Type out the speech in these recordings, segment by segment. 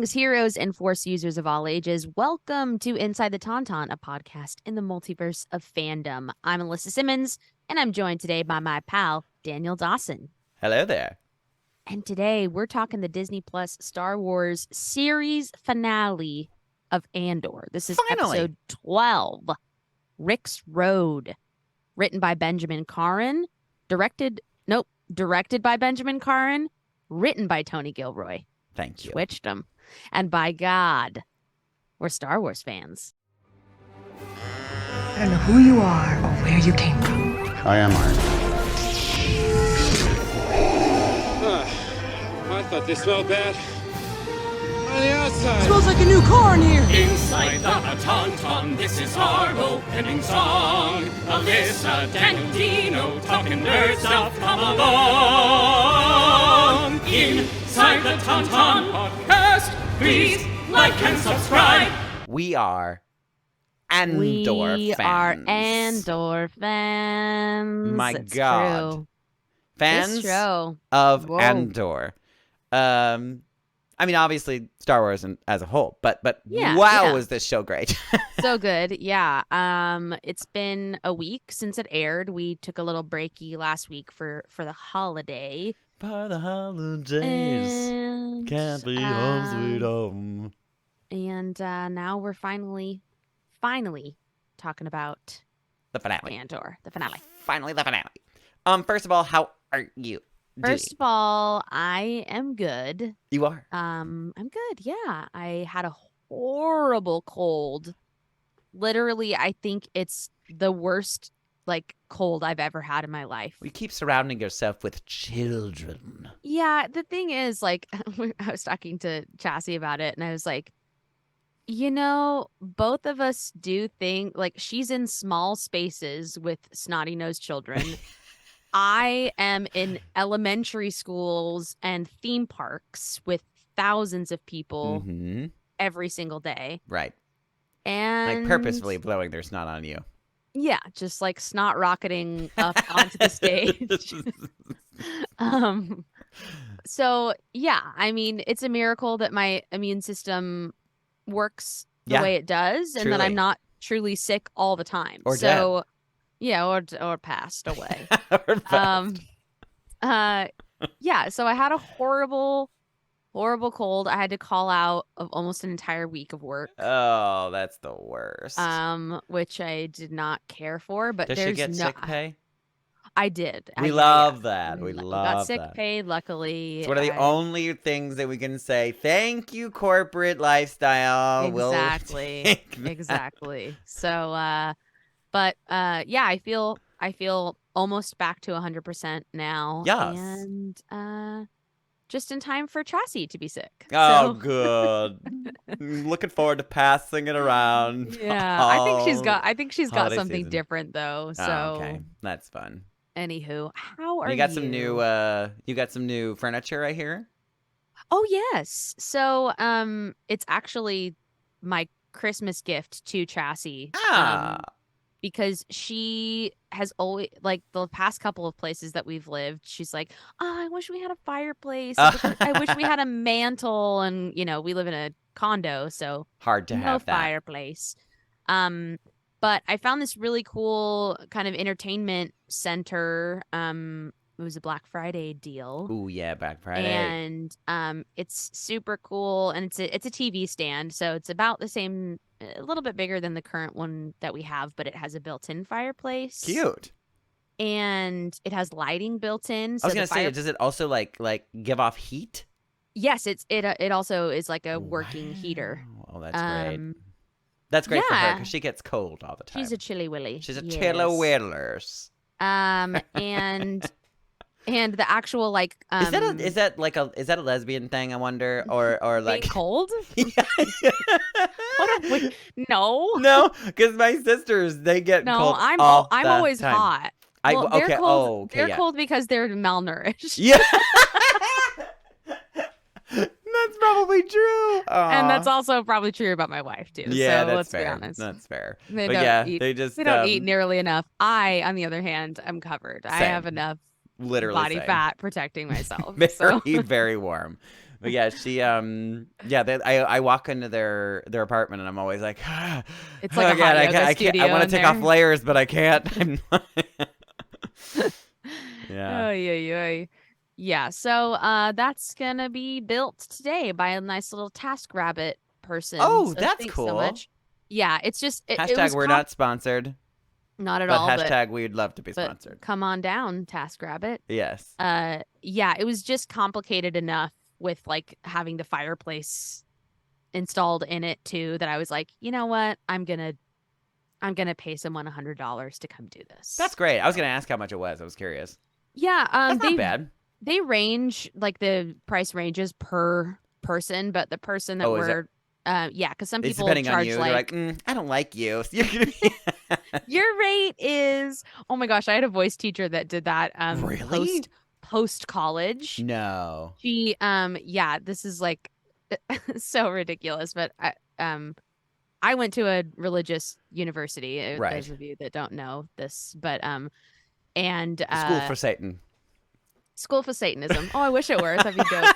Greetings, heroes and Force users of all ages. Welcome to Inside the Tauntaun, a podcast in the multiverse of fandom. I'm Alyssa Simmons, and I'm joined today by my pal, Daniel Dawson. Hello there. And today we're talking the Disney Plus Star Wars series finale of Andor. This is episode 12, Rick's Road, written by Benjamin Caron, directed by Benjamin Caron, written by Tony Gilroy. Thank you. Switched them. And by God, we're Star Wars fans. I don't know who you are or where you came from. I am Iron. I thought they smelled bad. On the outside. Smells like a new car in here. Inside the Tauntaun, this is our opening song. Alyssa, Daniel, Dino, talking nerd stuff, come along. Inside the Tauntaun podcast, please like and subscribe. We are Andor fans. We are Andor fans. My it's God. True. Fans It's true. of Whoa. Andor. I mean, obviously, Star Wars as a whole, but Yeah, wow, yeah. was this show great. So good. Yeah. It's been a week since it aired. We took a little breaky last week for the holiday. For the holidays, And, can't be home, sweet home. And now we're finally talking about The finale. Andor, the finale. Finally, the finale. First of all, how are you First of all, I am good. You are. I'm good. Yeah. I had a horrible cold. Literally, I think it's the worst cold I've ever had in my life. You keep surrounding yourself with children. Yeah, the thing is, I was talking to Chassie about it, and I was like, both of us do think, she's in small spaces with snotty-nosed children. I am in elementary schools and theme parks with thousands of people every single day. Right. And Purposefully blowing their snot on you. Yeah, just snot rocketing up onto the stage. So yeah, I mean, it's a miracle that my immune system works the way it does, and that I'm not truly sick all the time. Or dead. Yeah, or passed away. Yeah, so I had a horrible cold. I had to call out of almost an entire week of work. Oh, that's the worst. Which I did not care for, but Does there's she get sick pay? I did. We love that. We love got sick that. pay, luckily. It's one of the only things that we can say, thank you, corporate lifestyle. Exactly. Exactly. So, but yeah, I feel almost back to 100% now. Yes. And just in time for Chassie to be sick. Oh, So, good. I'm looking forward to passing it around. yeah, I think she's got holiday something season. different though. So, Oh, okay, that's fun. Anywho, how are you? You got some new. You got some new furniture, I hear. Oh yes. So it's actually my Christmas gift to Chassie. Because she has always, the past couple of places that we've lived, she's like, oh, I wish we had a fireplace. I wish we had a mantle. And, we live in a condo, so hard to have that fireplace. But I found this really cool kind of entertainment center. It was a Black Friday deal. Ooh, yeah, Black Friday. And it's super cool. And it's a TV stand. So it's about the same, a little bit bigger than the current one that we have, but it has a built-in fireplace. Cute. And it has lighting built in. So I was gonna say, does it also like give off heat? Yes, it also is like a working heater. Oh, that's great. That's great for her because she gets cold all the time. She's a chilly willy. She's a chilly willers. And the actual is that a lesbian thing? I wonder, or being cold? No, because my sisters they get cold. I'm always time. hot. They're cold because they're malnourished. Yeah. That's probably true. Aww. And that's also probably true about my wife too. Yeah, so that's let's fair. be honest. That's fair. They they don't eat nearly enough. I, on the other hand, am covered. Same. I have enough literally body same. fat protecting myself. Very, very warm. But yeah, I walk into their apartment and I'm always like, It's like oh a God, hot yoga I can't. studio I want to in take there. off layers, but I can't. Yeah. Oh, yeah. Yeah, so that's gonna be built today by a nice little TaskRabbit person. Oh, So that's thanks so cool. much. Yeah, it's just it Hashtag was we're not sponsored, not at but all, hashtag we'd love to be but sponsored. come on down, TaskRabbit. Yes. Yeah, it was just complicated enough with like having the fireplace installed in it too that I was like, you know what? I'm gonna pay someone $100 to come do this. That's great. I was gonna ask how much it was. I was curious. Yeah, That's not bad. they range, like the price ranges per person, but the person that Oh, is it? yeah, because some It's people depending on charge you. They're like, I don't like you. So you're gonna be your rate is, oh my gosh, I had a voice teacher that did that Really? post college. No. She yeah, this is like so ridiculous, but I went to a religious university. Right. Those of you that don't know this, but and School for Satan. School for Satanism. Oh, I wish it were. That'd be dope.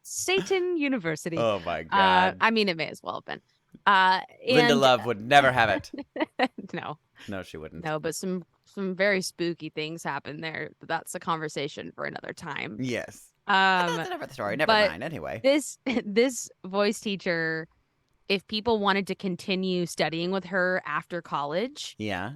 Satan University. Oh my God. I mean, it may as well have been. Linda And Love would never have it. no, No, she wouldn't. no, but some very spooky things happen there. But that's a conversation for another time. Yes. That's another story. Never but mind. Anyway. This voice teacher, if people wanted to continue studying with her after college, Yeah.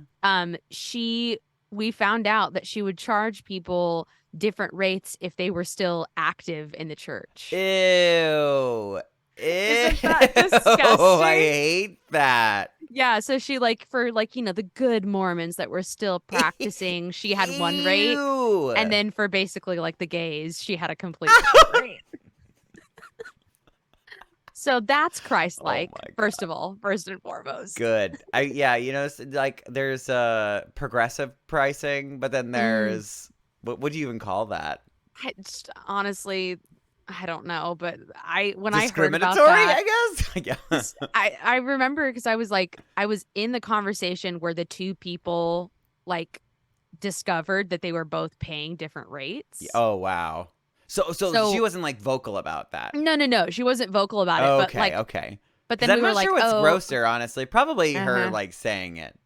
we found out that she would charge people different rates if they were still active in the church. Ew. Isn't that disgusting? I hate that. Yeah, so she for the good Mormons that were still practicing, she had one rate, Ew. and then for basically like the gays, she had a complete different rate. So that's Christ-like, first and foremost. Good. There's progressive pricing, but then there's what would you even call that? Honestly, I don't know, but when I heard about discriminatory, that, I guess. I remember because I was in the conversation where the two people discovered that they were both paying different rates. Oh wow. So she wasn't vocal about that. No, she wasn't vocal about it. Okay, okay. But then I'm we were not sure what's grosser, honestly. Probably her saying it.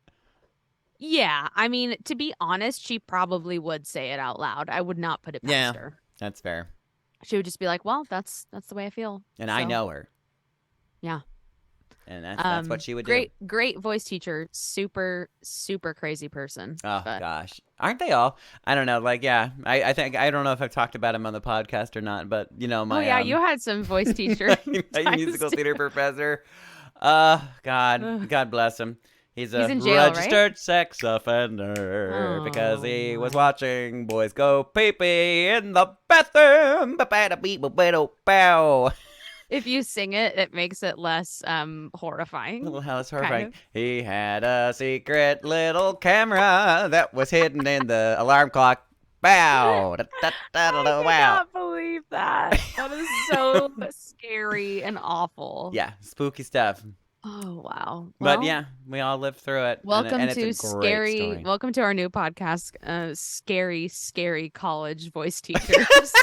Yeah, I mean, to be honest, she probably would say it out loud. I would not put it past her. That's fair. She would just be like, "Well, that's the way I feel." And I know her. Yeah. And that's what she would do. Great voice teacher. Super, super crazy person. Oh, gosh. Aren't they all? I don't know. I think, I don't know if I've talked about him on the podcast or not, but, my... Oh, yeah, you had some voice teacher. my musical theater professor. God bless him. He's in jail, registered sex offender because he was watching boys go pee-pee in the bathroom. If you sing it, it makes it less horrifying. Well, how is horrifying? Kind of. He had a secret little camera that was hidden in the alarm clock. Bow. I cannot believe that. That is so scary and awful. Yeah, spooky stuff. Oh wow! But yeah, we all lived through it. Welcome to scary. Story. Welcome to our new podcast. Scary college voice teachers.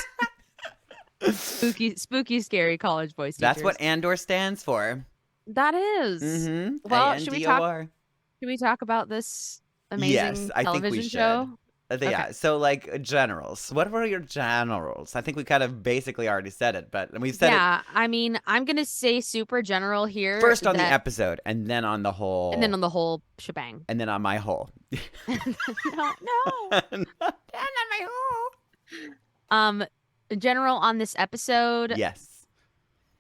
spooky, scary college voice teachers. That's what Andor stands for. That is. Mm-hmm. Well, should we talk about this amazing television show? Yeah, so generals. What were your generals? I think we kind of basically already said it, but we've said it. Yeah, I mean, I'm going to say super general here. First on the episode, and then on the whole. And then on the whole shebang. And then on my whole. No. Not my whole. General on this episode. Yes.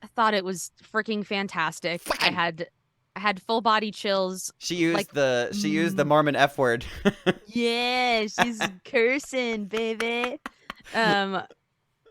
I thought it was freaking fantastic. I had full body chills. She used the Mormon F word. Yeah, she's cursing, baby. Yeah,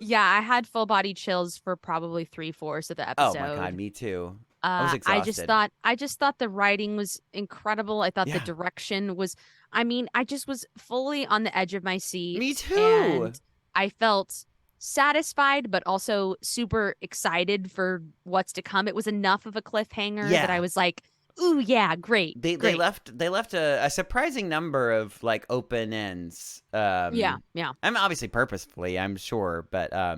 I had full body chills for probably 3/4 of the episode. Oh my god, me too. I was exhausted. I just thought the writing was incredible. I thought the direction was. I mean, I just was fully on the edge of my seat. Me too. And I felt satisfied, but also super excited for what's to come. It was enough of a cliffhanger that I was like, Ooh, yeah, great. They great. left a surprising number of like open ends. Yeah. I mean, obviously purposefully, I'm sure, but Yeah.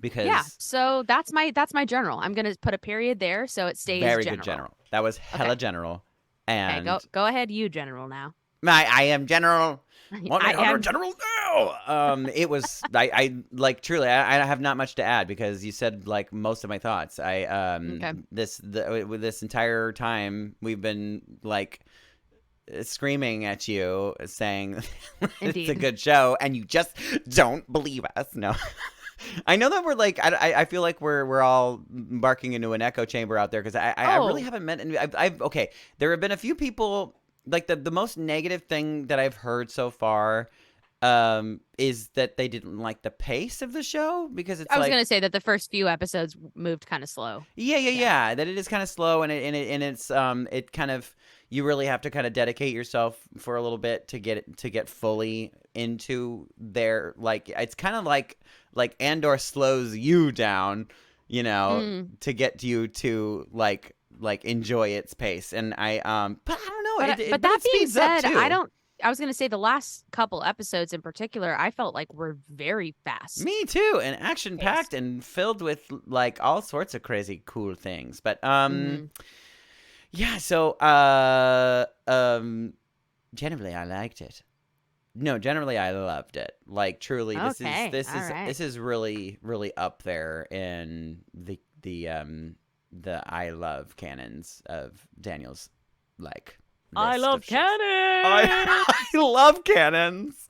because So that's my general. I'm gonna put a period there so it stays very good general. general. That was hella Okay. general. Okay, And go ahead, you general now. I am general. I am General now. It was I like truly I have not much to add because you said like most of my thoughts. Okay. With this entire time we've been like screaming at you saying it's a Indeed. good show and you just don't believe us. No. I know that we're like I feel like we're all barking into an echo chamber out there because I really haven't met and I've okay, there have been a few people like the most negative thing that I've heard so far is that they didn't like the pace of the show because it's I was like gonna say that the first few episodes moved kind of slow. yeah, that it is kind of slow and it's it kind of you really have to kind of dedicate yourself for a little bit to get fully into their like it's kind of like Andor slows you down, you know, to get you to like enjoy its pace and I but I don't know But but that it being speeds up said, too. I was gonna say the last couple episodes in particular, I felt like were very fast. Me too, and action packed and filled with like all sorts of crazy cool things. But yeah, so generally I liked it. No, generally I loved it. Like truly Okay, all right. this is really up there in the I love canons of Daniel's like I list love of shows. cannon. I love cannons.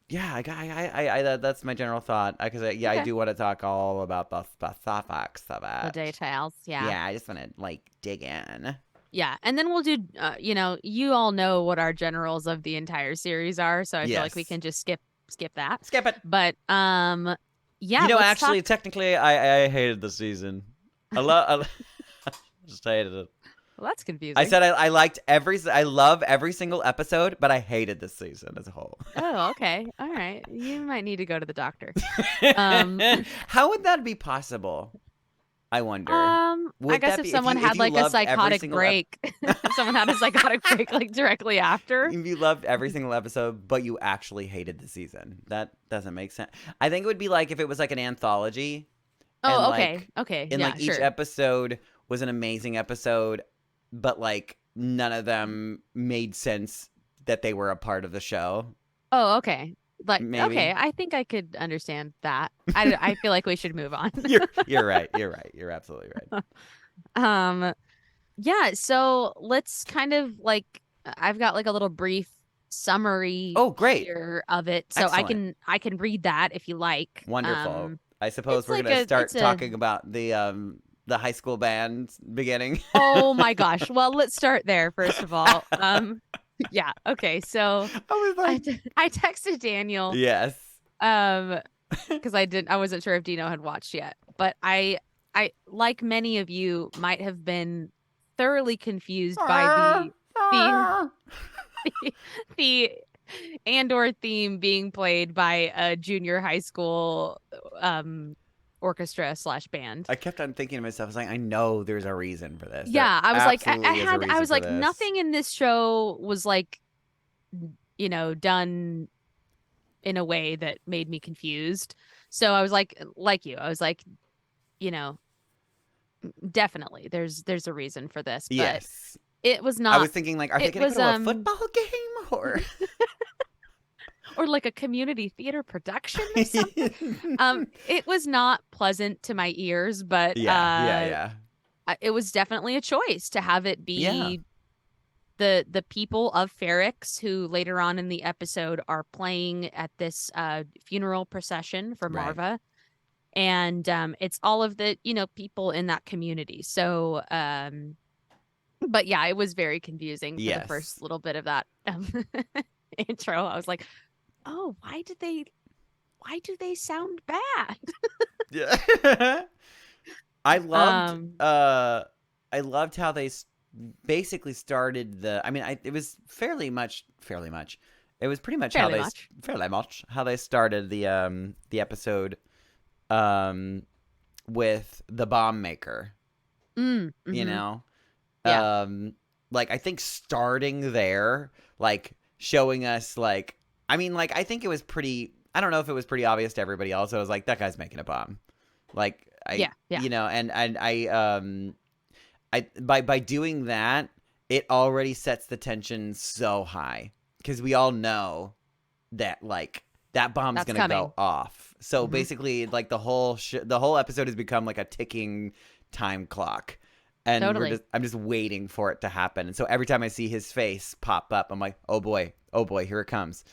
Yeah, I that's my general thought because I Okay. do want to talk all about the facts of The it. details, yeah. Yeah, I just want to like dig in. Yeah, and then we'll do, you all know what our generals of the entire series are, so I feel like we Yes. can just skip that. Skip it. But yeah, You know, let's actually, talk. technically, I hated the season. I just hated it. Well, that's confusing. I said I love every single episode, but I hated this season as a whole. Oh, okay, all right. You might need to go to the doctor. How would that be possible? I wonder. I guess if someone had like a psychotic break, if someone had a psychotic break like directly after. If you loved every single episode, but you actually hated the season, that doesn't make sense. I think it would be like if it was like an anthology. Oh, and okay, like, okay, and yeah, like each sure. episode was an amazing episode, but like none of them made sense that they were a part of the show. Oh, okay. Like, Maybe. okay, I think I could understand that. I feel like we should move on. You're right. You're absolutely right. Yeah, so let's kind of like I've got like a little brief summary Oh, great. here of it. So Excellent. I can read that if you like. Wonderful. I suppose it's we're like gonna start it's a- talking about the high school band beginning. Oh my gosh. Well, let's start there first of all. Yeah, okay. So I was like, I texted Daniel. yes. Because I wasn't sure if Dino had watched yet, but I like many of you might have been thoroughly confused by the Andor theme being played by a junior high school orchestra / band. I kept on thinking to myself, I was like, I know there's a reason for this. Yeah, I was like, I was like, this. nothing in this show was like, done in a way that made me confused. So I was like you, I was like, definitely there's a reason for this. But Yes. it was not. I was thinking like, are they going to go to a football game or or like a community theater production or something? It was not pleasant to my ears, but yeah. It was definitely a choice to have it be the people of Ferrix who later on in the episode are playing at this funeral procession for Right. Marva. And it's all of the, people in that community. So, but yeah, it was very confusing for the first little bit of that intro. I was like, oh, why do they sound bad? Yeah. I loved how they basically started it was fairly much. It was pretty much how they started the episode with the bomb maker. Mm-hmm. You know, Yeah. like I think starting there, like showing us, like I mean, like I think it was pretty. I don't know if it was pretty obvious to everybody else. I was like, that guy's making a bomb. Like Yeah. Yeah. you know, and I by doing that, it already sets the tension so high because we all know that like that bomb's That's gonna coming. go off. So Mhm. basically, like the whole episode has become like a ticking time clock, and Totally. I'm just waiting for it to happen. And so every time I see his face pop up, I'm like, oh boy, here it comes.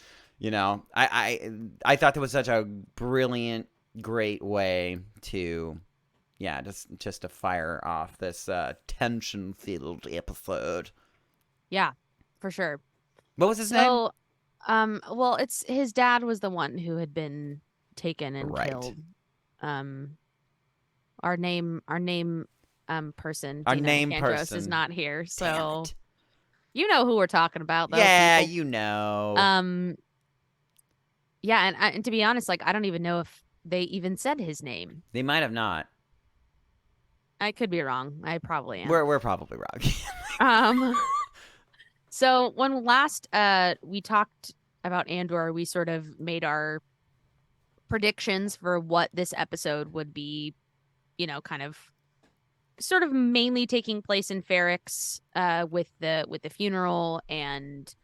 You know, I thought that was such a brilliant, great way to, yeah, just to fire off this tension filled episode. Yeah, for sure. What was his name? So, well, it's his dad was the one who had been taken and Right. killed. Um, our name, person, Our Dina name Nicandros is person. not here, Damn so it. you know who we're talking about, though, Yeah, people. you know. Um, yeah, and to be honest, like I don't even know if they even said his name. They might have not. I could be wrong. I probably am. We're probably wrong. Um, so when last we talked about Andor, we sort of made our predictions for what this episode would be, you know, kind of sort of mainly taking place in Ferrix, with the funeral and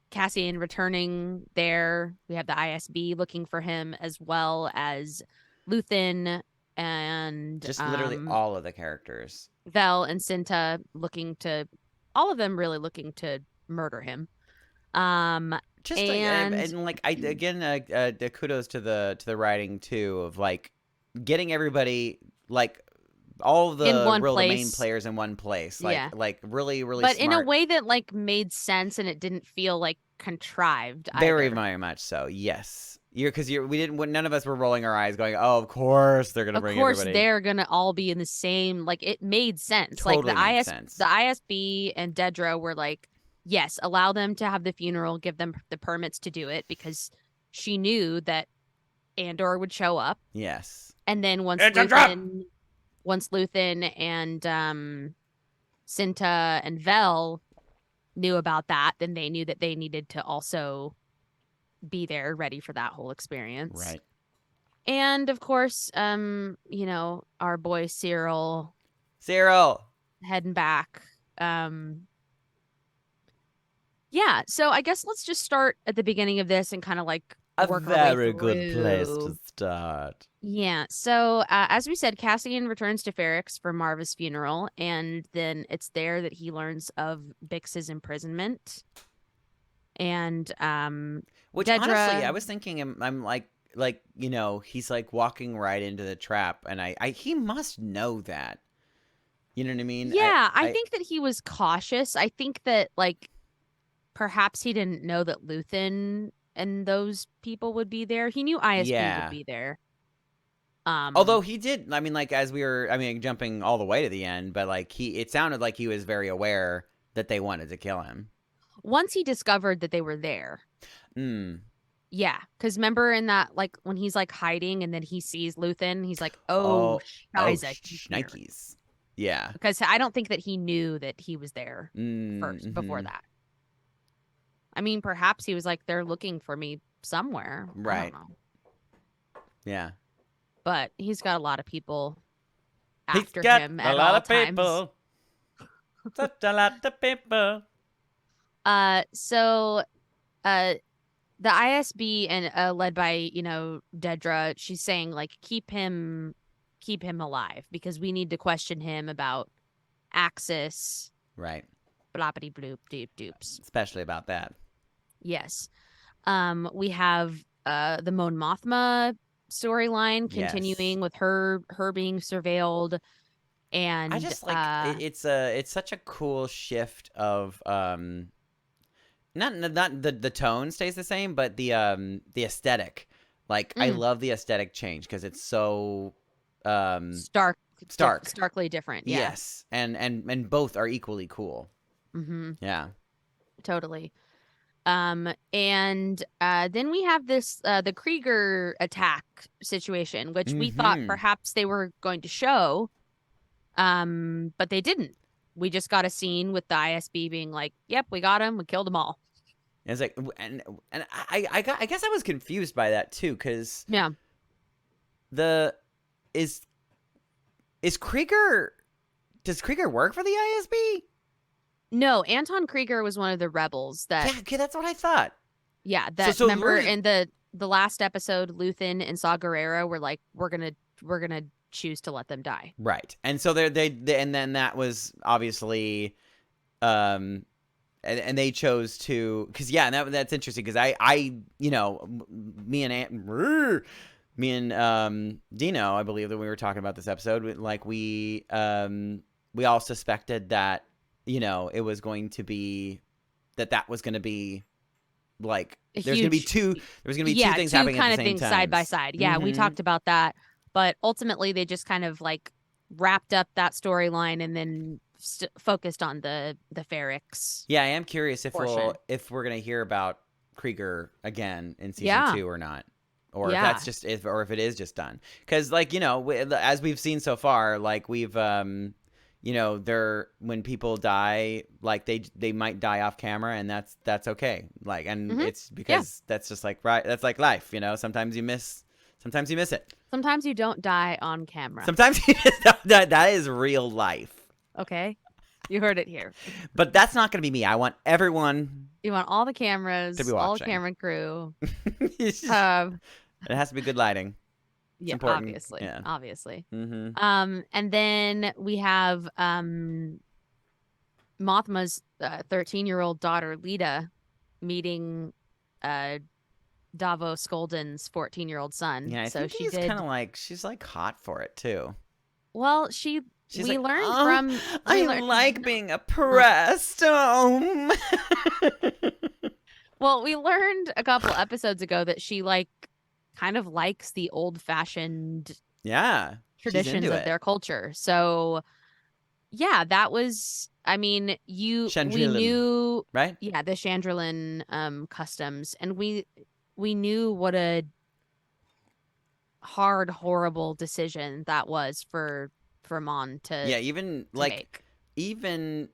Cassian returning there. We have the ISB looking for him, as well as Luthen and Just literally all of the characters. Vel and Cinta looking to, all of them really looking to murder him. Um, Just like and like I again, kudos to the writing too, of like getting everybody, like all in the one the main place, players in one place, yeah, like really but in a smart. way that like made sense and it didn't feel like contrived Very, either. very much so. Yes, because we didn't. None of us were rolling our eyes, going, "Oh, of course they're gonna Of bring course, everybody." they're gonna all be in the same. Like it made sense. Like Totally makes sense. the ISB and Dedra were like, yes, allow them to have the funeral, give them the permits to do it, because she knew that Andor would show up. Yes. And then It's a trap! Once Luthen and Cinta and Vel knew about that, then they knew that they needed to also be there, ready for that whole experience. Right. And of course, you know, our boy Cyril heading back. Yeah, so I guess let's just start at the beginning of this and kind of like work our way very good place through. to start. Yeah, so as we said, Cassian returns to Ferrix for Marva's funeral, and then it's there that he learns of Bix's imprisonment. And which Dedra, honestly, I was thinking, I'm like you know, he's like walking right into the trap, and I he must know that. You know what I mean? yeah, I think that he was cautious. I think that like perhaps he didn't know that Luthen and those people would be there. He knew ISB would Yeah. be there. Although he did, I mean, like as we were, I mean, jumping all the way to the end, but like it sounded like he was very aware that they wanted to kill him. Once he discovered that they were there. Yeah, because remember in that, like when he's like hiding and then he sees Luthen, he's like, oh shnikes. Yeah. Because I don't think that he knew that he was there first before Mm-hmm. that. I mean, perhaps he was like, they're looking for me somewhere. Right. I don't know. Yeah. But he's got a lot of people He's after got him a at lot all of times. people. Such a lot of people. So the ISB and led by, you know, Dedra, she's saying like keep him alive because we need to question him about Axis. Right. Bloppity bloop doop doops. Especially about that. Yes. We have the Mon Mothma storyline continuing with her being surveilled, and I just like it's such a cool shift of not the tone stays the same, but the aesthetic. Like I love the aesthetic change because it's so stark, starkly different. Yeah. Yes, and both are equally cool. Mm-hmm. Yeah, totally. And then we have this the Krieger attack situation, which we thought perhaps they were going to show But they didn't. We just got a scene with the ISB being like, "Yep, we got him. We killed them all." And it's like, and I guess I was confused by that too, because Yeah. Is Krieger? Does Krieger work for the ISB? No, Anton Krieger was one of the rebels that. Yeah, okay, that's what I thought. Yeah, that So remember really- in the last episode, Luthen and Saw Gerrera were like, we're gonna choose to let them die. Right, and so they and then that was obviously, and they chose to, because yeah, and that's interesting, because I you know, me and Dino, I believe that we were talking about this episode, like we all suspected that, you know, it was going to be that was going to be like there's going to be two things happening at the same time, side by side. Yeah, we talked about that, but ultimately they just kind of like wrapped up that storyline and then focused on the Ferrix. Yeah, I am curious if portion. we're going to hear about Krieger again in season 2 or not. Or if that's just if it is just done, because like, you know, as we've seen so far, like we've you know, when people die, like they might die off camera, and that's okay. Like, and it's because that's just like, right, that's like life, you know. Sometimes you miss it. Sometimes you don't die on camera. Sometimes that is real life. Okay, you heard it here. But that's not going to be me. I want everyone. You want all the cameras, to be all watching. the camera crew. It has to be good lighting. Yeah, important. obviously. Yeah. Obviously. Mm-hmm. And then we have Mothma's 13-year-old daughter, Lita, meeting Davo Skolden's 14-year-old son. Yeah, I so think she he's did. kind of like, she's like hot for it too. Well, She's we like, learned "Oh, from. I like being oppressed. Oh. Well, we learned a couple episodes ago that she like kind of likes the old-fashioned traditions of their culture. So yeah, that was, I mean, we knew, right? Yeah, the Chandrillin customs, and we knew what a hard, horrible decision that was for Mon to even to like make.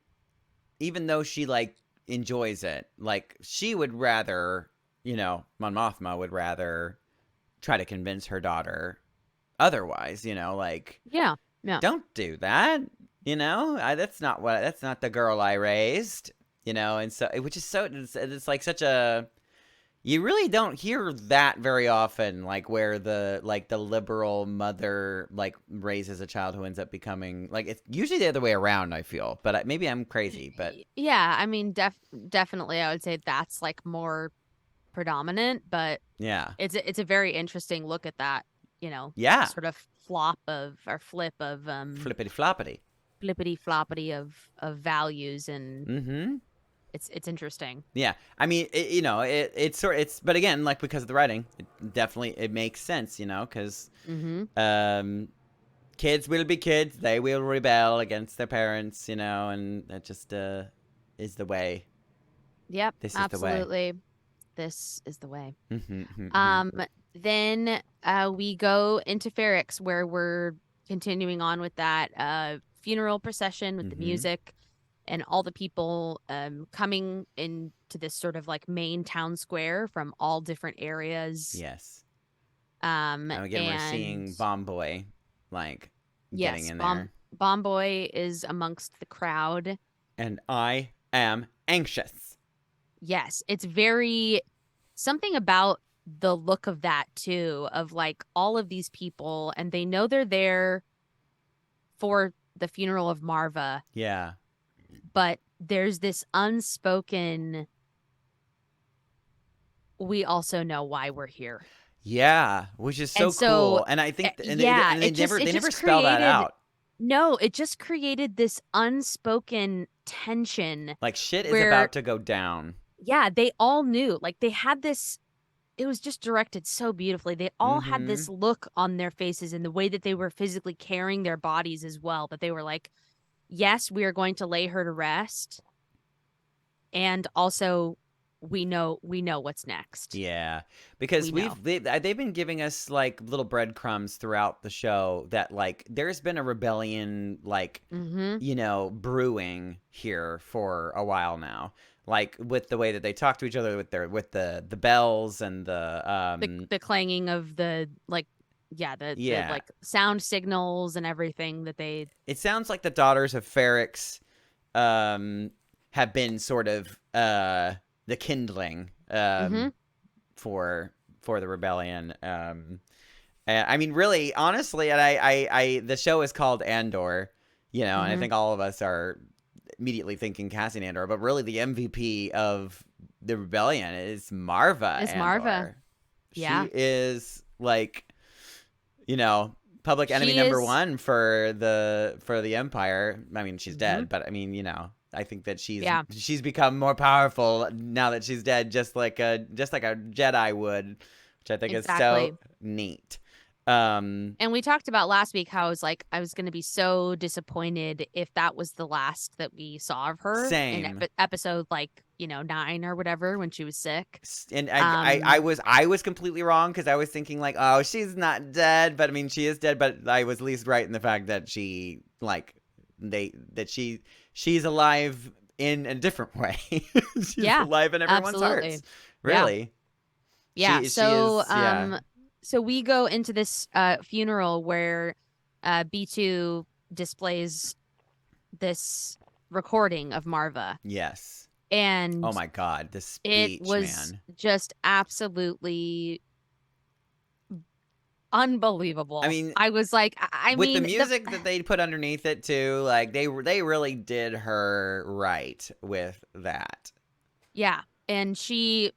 even though she like enjoys it, like she would rather, you know, Mon Mothma would rather try to convince her daughter otherwise, you know, like, yeah, don't do that, you know, that's not the girl I raised, you know. And so, which is so, it's like such a, you really don't hear that very often, like where the liberal mother like raises a child who ends up becoming, like, it's usually the other way around, I feel, but maybe I'm crazy, but yeah, I mean, definitely I would say that's like more predominant, but yeah, it's a very interesting look at that, you know, sort of flip of flippity floppity of values, and it's interesting. Yeah, I mean, you know, it's but again, like, because of the writing, it makes sense, you know, because kids will be kids, they will rebel against their parents, you know, and that just is the way. Yep, this absolutely. Is the way. This is the way. Mm-hmm. Then we go into Ferrix, where we're continuing on with that funeral procession with the music and all the people coming into this sort of like main town square from all different areas. Yes. And again, we're seeing Bomb Boy, like, getting in there. Bomb Boy is amongst the crowd. And I am anxious. Yes, it's very something about the look of that too, of like all of these people, and they know they're there for the funeral of Marva. Yeah. But there's this unspoken, we also know why we're here. Yeah, which is so cool. And I think they never spell that out. No, it just created this unspoken tension. Like, shit is about to go down. Yeah, they all knew. Like, they had this, it was just directed so beautifully. They all had this look on their faces and the way that they were physically carrying their bodies as well. But they were like, yes, we are going to lay her to rest. And also, we know what's next. Yeah, because they've been giving us like little breadcrumbs throughout the show that like there's been a rebellion like brewing here for a while now. Like with the way that they talk to each other with the bells and the clanging of the like the like sound signals and everything that they. It sounds like the daughters of Ferrix have been sort of the kindling for the rebellion. I mean, really, honestly, and I the show is called Andor, and I think all of us are immediately thinking Cassian Andor, but really the MVP of the rebellion is Marva. Marva. Yeah. She is like, public enemy number one for the Empire. I mean, she's dead, but I mean, I think that she's become more powerful now that she's dead, just like a Jedi would, which I think is so neat. And we talked about last week how I was going to be so disappointed if that was the last that we saw of her in episode 9 or whatever when she was sick. And I was completely wrong because I was thinking like, oh, she's not dead, but I mean she is dead. But I was at least right in the fact that she's alive in a different way. She's alive in everyone's hearts. Really. Yeah. So we go into this funeral where B2 displays this recording of Marva. Yes. And oh my God, this speech, it was just absolutely unbelievable. I mean, I was like, with the music that they put underneath it too, like they really did her right with that. Yeah, and she,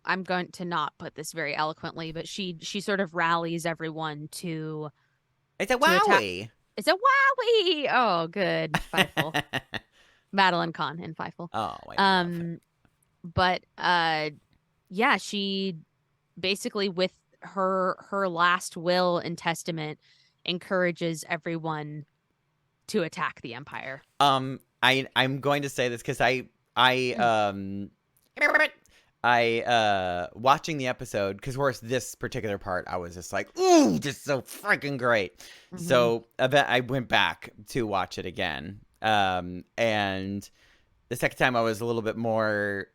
I'm going to not put this very eloquently, but she sort of rallies everyone to. It's a wowie. It's a wowie. Oh, good. Fifel. Madeline Kahn in Fifel. Oh, wait. But yeah, she basically with her last will and testament encourages everyone to attack the Empire. I'm going to say this because I watching the episode, because of this particular part, I was just like, ooh, just so freaking great. So I went back to watch it again. And the second time I was a little bit more,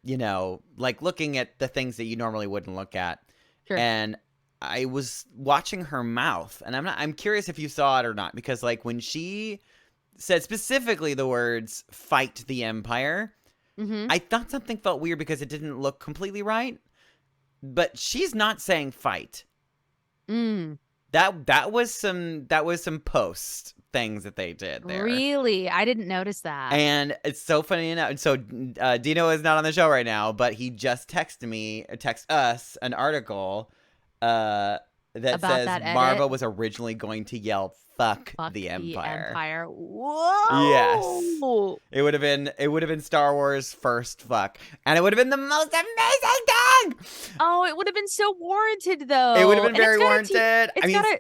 like looking at the things that you normally wouldn't look at. Sure. And I was watching her mouth, and I'm curious if you saw it or not, because like when she said specifically the words "fight the Empire," I thought something felt weird because it didn't look completely right. But she's not saying fight. That was some post things that they did there. Really? I didn't notice that. And it's so funny enough. So Dino is not on the show right now, but he just text us an article that about says that Marva was originally going to yell "fuck the Empire." Whoa! Yes, it would have been Star Wars first fuck, and it would have been the most amazing thing. Oh, it would have been so warranted, though. It would have been very warranted.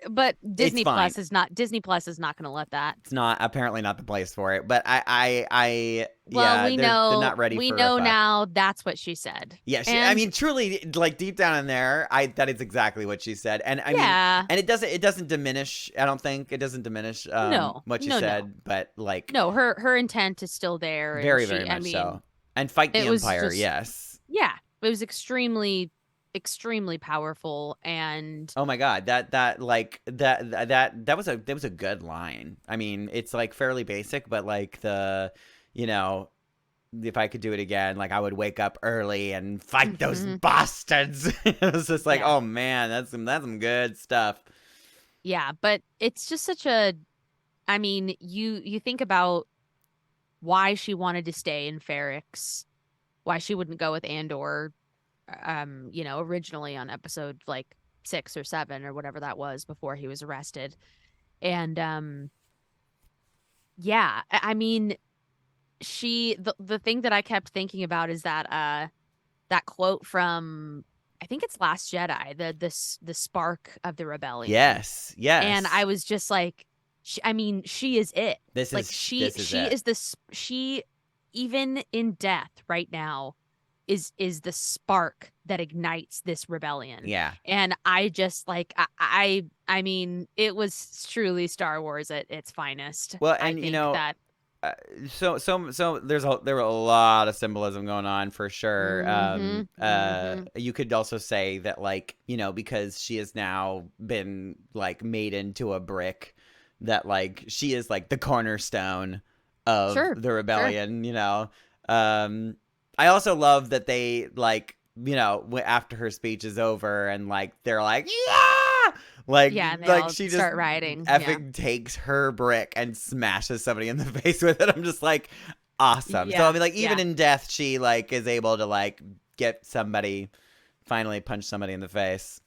But Disney Plus is not going to let that. It's not apparently not the place for it. But we know they're not ready. We for know a fuck. Now that's what she said. Yeah, I mean, truly, like deep down in there, that is exactly what she said. And I mean, and it doesn't diminish. I don't think it doesn't diminish what she said, but like no, her intent is still there. Very much so. And fight the Empire, yes. Yeah, it was extremely powerful, and oh my God, that was a good line. I mean, it's like fairly basic, but like if I could do it again, like I would wake up early and fight those bastards. It was just like, oh man, that's some good stuff. Yeah, but it's just such a. I mean, you think about why she wanted to stay in Ferrix, why she wouldn't go with Andor, originally on episode 6 or 7 or whatever that was before he was arrested. And yeah, I mean, the thing that I kept thinking about is that quote from, I think it's Last Jedi, the spark of the rebellion. Yes. And I was just like, she is it. She even in death right now is the spark that ignites this rebellion. Yeah. And I just like I mean, it was truly Star Wars at its finest. Well, I and think that so there were a lot of symbolism going on for sure. You could also say that, like, you know, because she has now been like made into a brick, that like she is like the cornerstone of the rebellion. You know, I also love that they, like, you know, after her speech is over and like they're like, yeah, like, yeah, and they like all she just start rioting. effing takes her brick and smashes somebody in the face with it. I'm just like, awesome. So I mean, like, even in death, she like is able to like get somebody, finally punch somebody in the face.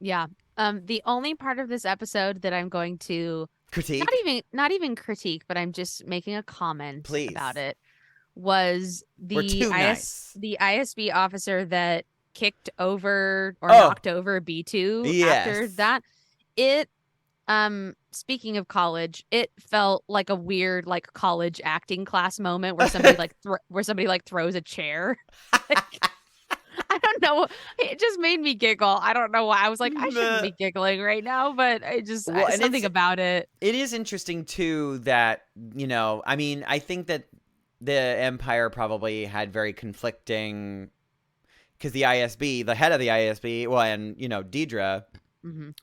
Yeah. The only part of this episode that I'm going to Critique? not even critique, but I'm just making a comment Please. about it, was We're too nice. the ISB officer that kicked over or knocked over B2 after that. It speaking of college, it felt like a weird like college acting class moment where somebody like throws a chair. I don't know. It just made me giggle. I don't know why. I was like, I shouldn't be giggling right now, but I just something about it. It is interesting too that, you know, I mean, I think that the Empire probably had very conflicting, because the ISB, the head of the ISB, well, and, you know, Deidre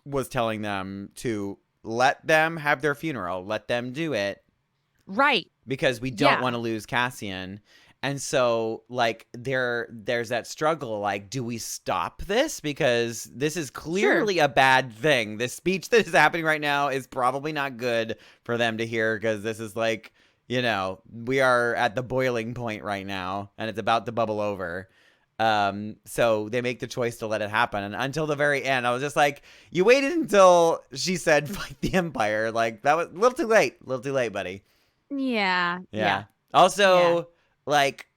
was telling them to let them have their funeral, let them do it, right? Because we don't want to lose Cassian. And so, like, there's that struggle, like, do we stop this? Because this is clearly a bad thing. This speech that is happening right now is probably not good for them to hear, because this is like, you know, we are at the boiling point right now, and it's about to bubble over. So they make the choice to let it happen. And until the very end, I was just like, you waited until she said, fight the Empire. Like, that was a little too late. A little too late, buddy. Yeah. Also, like,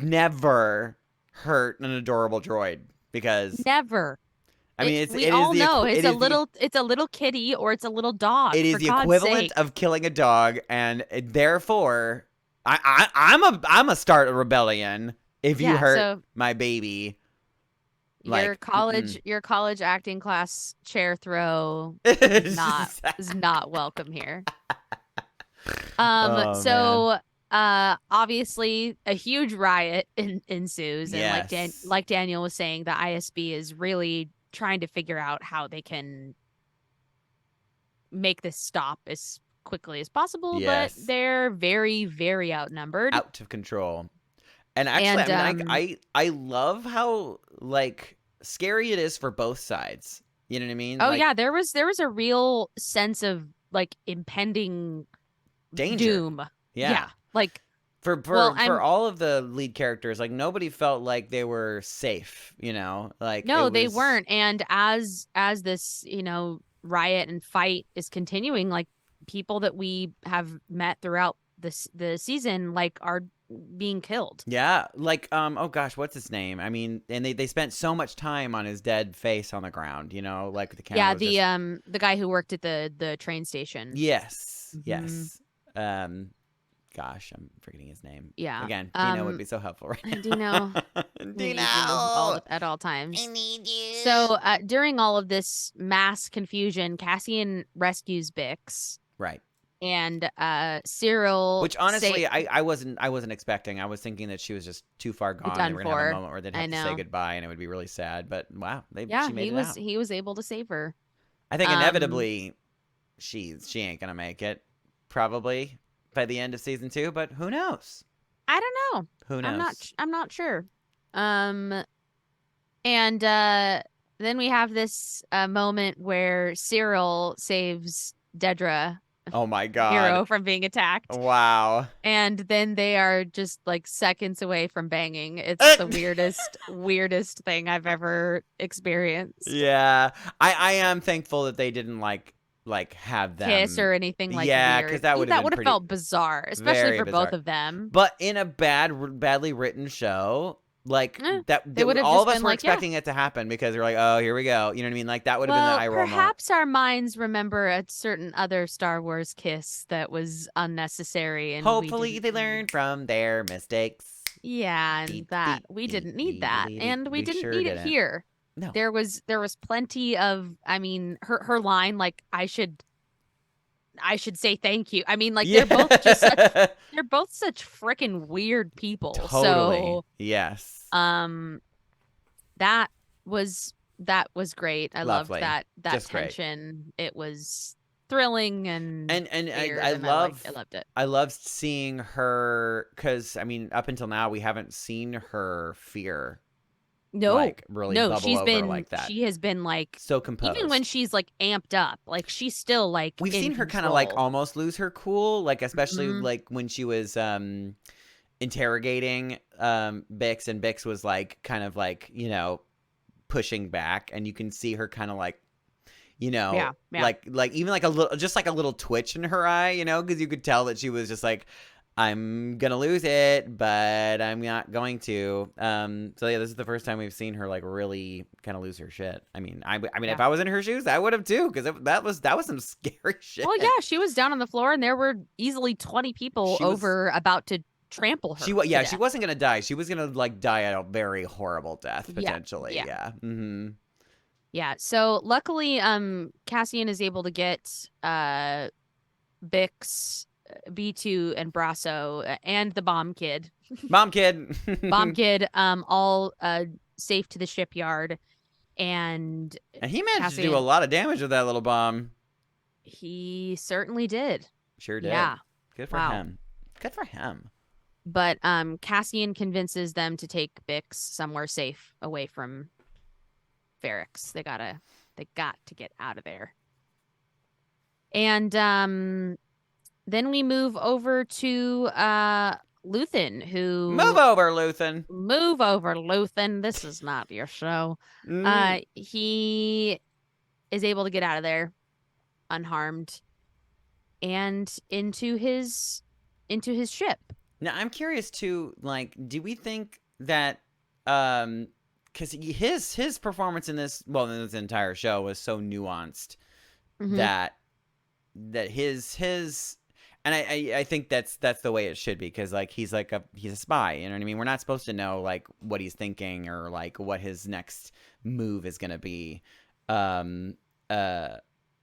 never hurt an adorable droid, because never. I mean, we all know it's a little kitty or it's a little dog. It is the equivalent of killing a dog, and therefore, I'm a start a rebellion if you hurt my baby. Your college acting class chair throw is not welcome here. Obviously a huge riot ensues, and like Daniel was saying, the ISB is really trying to figure out how they can make this stop as quickly as possible, but they're very, very outnumbered, out of control. And actually, I mean, I love how, like, scary it is for both sides. You know what I mean? Oh, like, yeah, there was a real sense of like impending danger. Doom. Yeah. Like for all of the lead characters, like, nobody felt like they were safe, you know? Like, no, they weren't. And as this, you know, riot and fight is continuing, like, people that we have met throughout the season, like, are being killed. Yeah, like, oh gosh, what's his name? I mean, and they spent so much time on his dead face on the ground, you know, like the camera. Yeah, the guy who worked at the train station. Yes. Gosh, I'm forgetting his name. Yeah. Again, Dino would be so helpful right now. Dino. At all times. I need you. So during all of this mass confusion, Cassian rescues Bix. Right. And Cyril, which honestly I wasn't expecting. I was thinking that she was just too far gone. They were gonna have a moment where they'd have to say goodbye, and it would be really sad. But wow, she made it out. He was able to save her. I think inevitably she ain't gonna make it, probably by the end of season 2. But who knows? I don't know. Who knows? I'm not sure. And then we have this moment where Cyril saves Dedra. Oh my god. Hero from being attacked. Wow. And then they are just like seconds away from banging. It's the weirdest thing I've ever experienced. Yeah. I am thankful that they didn't like have them kiss or anything like weird. Because that would have felt bizarre, especially for both of them. But in a badly written show, like they would have all of us were like, expecting it to happen, because they're like, oh, here we go. You know what I mean? Like, that would have been the eye roll. Perhaps our minds remember a certain other Star Wars kiss that was unnecessary, and hopefully they learned from their mistakes. Yeah, and Deet, that deet, we deet, didn't need deet, that, deet, deet. and we We didn't sure need it didn't. here. No. There was plenty of, I mean, her line, like, I should say thank you. I mean, like, Yeah. they're both such freaking weird people. Totally. So, Yes. um, that that was great. I loved Lovely. that Just great. tension. It was thrilling and And weird, and I loved it. I loved seeing her, because I mean, up until now we haven't seen her fear No, like really no, bubble over like that. she has been like, So even when composed. she's like amped up, like she's still like We've in seen her kind of like control. almost lose her cool, like especially Mhm. like when she was interrogating Bix, and Bix was like kind of like, pushing back, and you can see her kind of like, Yeah, yeah. like even like a little, just like a little twitch in her eye, because you could tell that she was just like, I'm gonna lose it, but I'm not going to. So yeah, this is the first time we've seen her like really kind of lose her shit. I mean, Yeah. if I was in her shoes, I would have too, because that was some scary shit. Well, yeah, she was down on the floor, and there were easily 20 people She was- over about to trample her. She death. wasn't gonna die. She was gonna like die a very horrible death Yeah, potentially. yeah. Yeah. Mm-hmm. Yeah. So luckily, Cassian is able to get Bix, B2, and Brasso, and the bomb kid, Mom kid. all safe to the shipyard, and And he managed to do a Cassian, lot of damage with that little bomb. he certainly did. Sure did. Yeah. Good for Wow. him. Good for him. But Cassian convinces them to take Bix somewhere safe away from Ferrix. They got to get out of there. And then we move over to Luthen, who Move over, Luthen. Move over, Luthen. This is not your show. He is able to get out of there unharmed and into his ship. Now I'm curious too. Like, do we think that because his performance in this entire show was so nuanced Mhm. that his and I think that's the way it should be, because like he's a spy, you know what I mean? We're not supposed to know like what he's thinking or like what his next move is gonna be.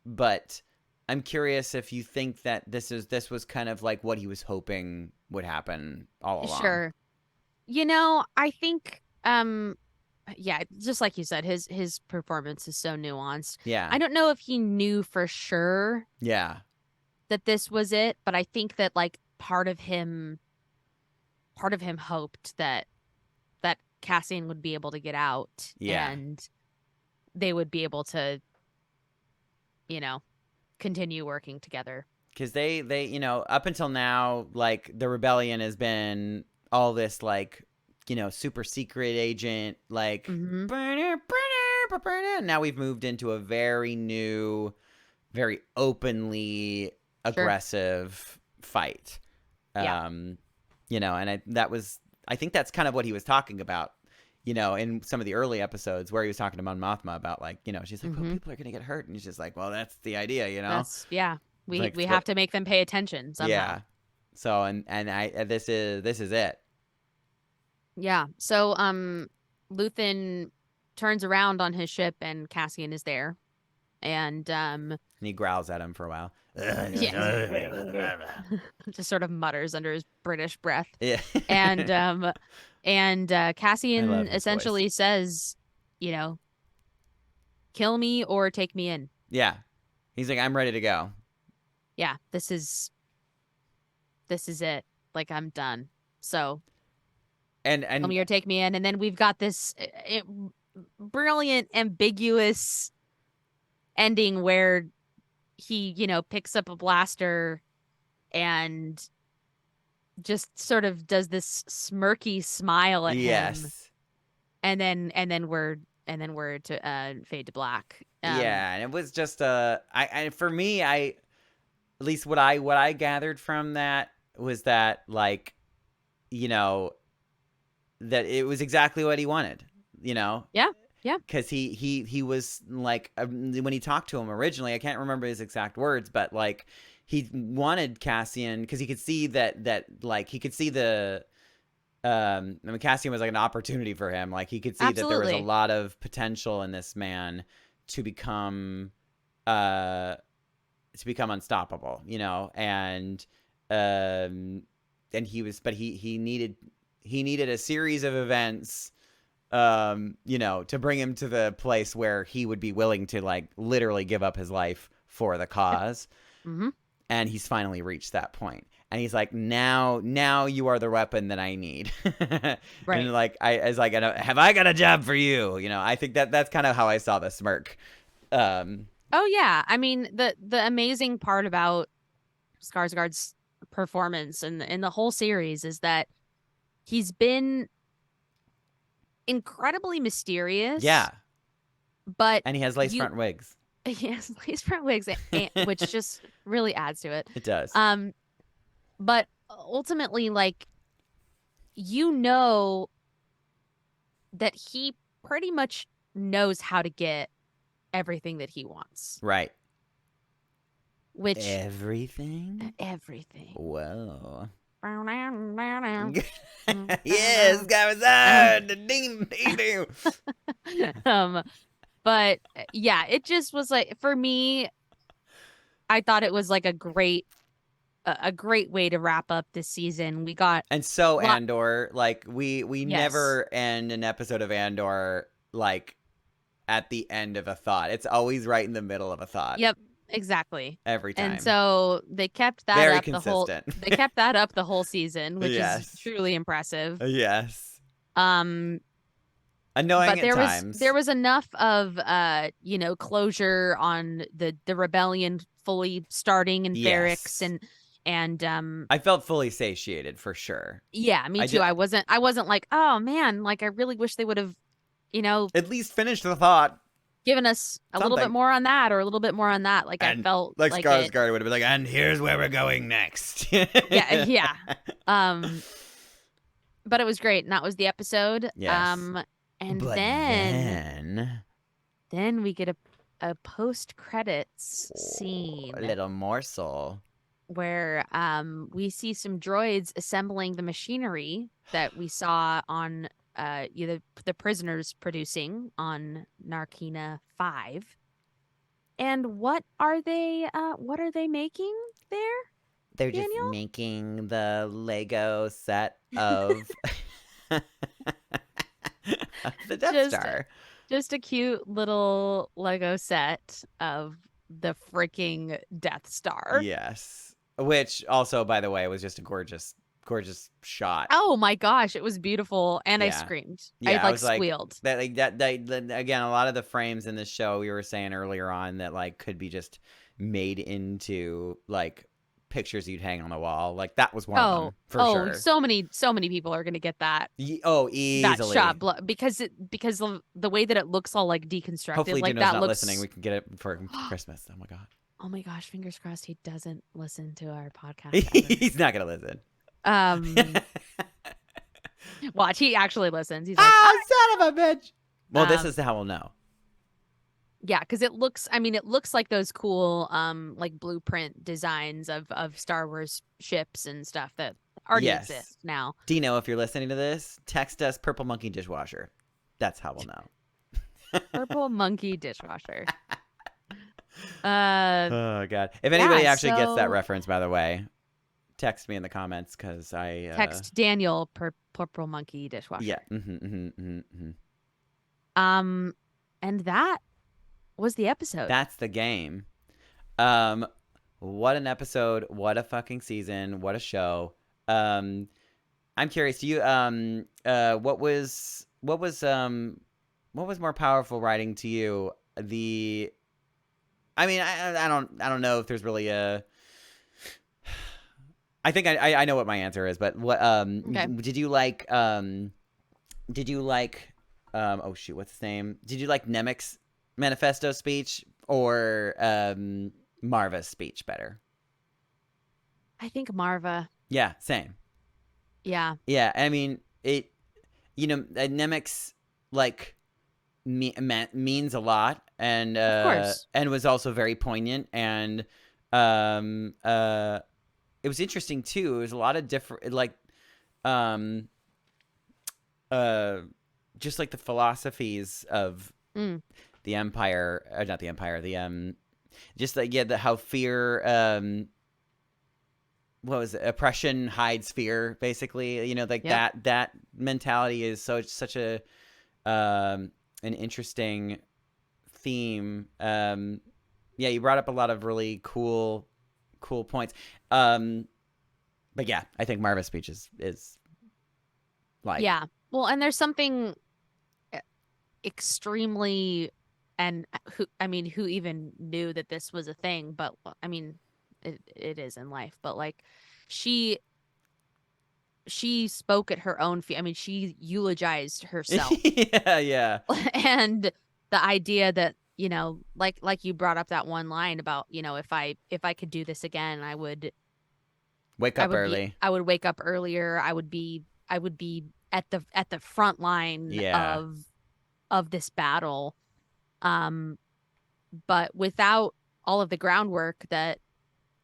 But I'm curious if you think that this was kind of like what he was hoping would happen all along. Sure. I think yeah, just like you said, his performance is so nuanced. Yeah. I don't know if he knew for sure Yeah. that this was it, but I think that like part of him hoped that Cassian would be able to get out, Yeah. and they would be able to continue working together. Because they up until now, like the rebellion has been all this like super secret agent like Mhm. Now we've moved into a very new, very openly aggressive fight. Yeah. And I think that's kind of what he was talking about, in some of the early episodes where he was talking to Mon Mothma about like, she's like, well, people are gonna get hurt, and he's just like, well, that's the idea, That's we Like, we have to make them pay attention somehow. Yeah. So this is it. Yeah. So Luthen turns around on his ship, and Cassian is there. And And he growls at him for a while. just sort of mutters under his British breath. Yeah. And Cassian I love his essentially says, kill me or take me in. Yeah. He's like, I'm ready to go. Yeah, this is it. Like, I'm done. So And kill me or take me in. And then we've got this brilliant, ambiguous ending where he, picks up a blaster and just sort of does this smirky smile at him. Yes. And then we're to fade to black. Yeah, and it was just for me, at least what I gathered from that was that like, that it was exactly what he wanted, Yeah. because he was like, when he talked to him originally, I can't remember his exact words, but like he wanted Cassian because he could see that like he could see the I mean, Cassian was like an opportunity for him. Like he could see that there was a Absolutely. lot of potential in this man to become unstoppable, you know, and he needed a series of events, you know, to bring him to the place where he would be willing to like literally give up his life for the cause. Mm-hmm. And he's finally reached that point. And he's like, now you are the weapon that I need. Right. And like, have I got a job for you? You know, I think that's kind of how I saw the smirk. Oh yeah, I mean the amazing part about Skarsgård's performance and in the whole series is that he's been incredibly mysterious. Yeah. But And he has lace front wigs. He has lace front wigs, which just really adds to it. It does. But ultimately, like, you know that he pretty much knows how to get everything that he wants. Right. Which everything? Whoa. Yes, but yeah, it just was like, for me, I thought it was like a great way to wrap up this season. We got Andor, like we Yes. never end an episode of Andor like at the end of a thought. It's always right in the middle of a thought. Yep, exactly. Every time. And so they kept that Very up consistent. they kept that up the whole season, which Yes. is truly impressive. Yes. Annoying at times. There was enough of you know, closure on the rebellion fully starting in Ferrix, and I felt fully satiated for sure. Yeah, me too. I wasn't like, oh man, like I really wish they would have, you know, at least finished the thought, given us a little bit more on that or a little bit more on that. Like, I felt like Skarsgård would have been like, and here's where we're going next. yeah. But it was great, and that was the episode. Yes. And but then we get a post credits scene, a little morsel where we see some droids assembling the machinery that we saw on the prisoners producing on Narkina 5. And what are they making there? They're Daniel? just making the Lego set of the Death Star. Just a cute little Lego set of the freaking Death Star. Yes. Which also, by the way, was just a gorgeous shot. Oh my gosh, it was beautiful, and I screamed. Yeah, I squealed. That again, a lot of the frames in this show we were saying earlier on that like could be just made into like pictures you'd hang on the wall. Like that was one of them for sure. So many people are gonna get that. Easily that shot because of the way that it looks all like deconstructed. Hopefully, like Juno's that not looks... listening. We can get it for Christmas. Oh my god. Oh my gosh, fingers crossed he doesn't listen to our podcast. He's not gonna listen. Watch, he actually listens. He's like, son of a bitch. Well, this is how we'll know. Yeah, because it looks like those cool like blueprint designs of Star Wars ships and stuff that already exist now. Dino, if you're listening to this, text us Purple Monkey Dishwasher. That's how we'll know. Purple Monkey Dishwasher. Oh god. If anybody actually gets that reference, by the way, text me in the comments because I text Daniel Purple Monkey Dishwasher. Yeah. And that was the episode. That's the game. What an episode! What a fucking season! What a show! I'm curious. Do you what was more powerful writing to you? I mean, I don't know if there's really a. I think I know what my answer is, but what okay. Did you like oh shoot, what's his name? Did you like Nemec's manifesto speech or Marva's speech better? I think Marva. Yeah, same. Yeah. Yeah, I mean, it, you know, Nemec's like means a lot, and of course. and was also very poignant, and it was interesting too. It was a lot of different, like just like the philosophies of Mm. the Empire, not the Empire, the just like how fear, what was it? Oppression hides fear, basically. Like Yep. that mentality is such a an interesting theme. Yeah, you brought up a lot of really cool points. But yeah, I think Marva's speech is like, Yeah. Well, and there's something extremely, and who even knew that this was a thing, but I mean, it is in life, but like she spoke at her own feet. I mean, she eulogized herself. yeah. And the idea that, like you brought up that one line about, if I could do this again, I would Wake up early. I would wake up earlier. I would be at the front line Yeah. of this battle. But without all of the groundwork that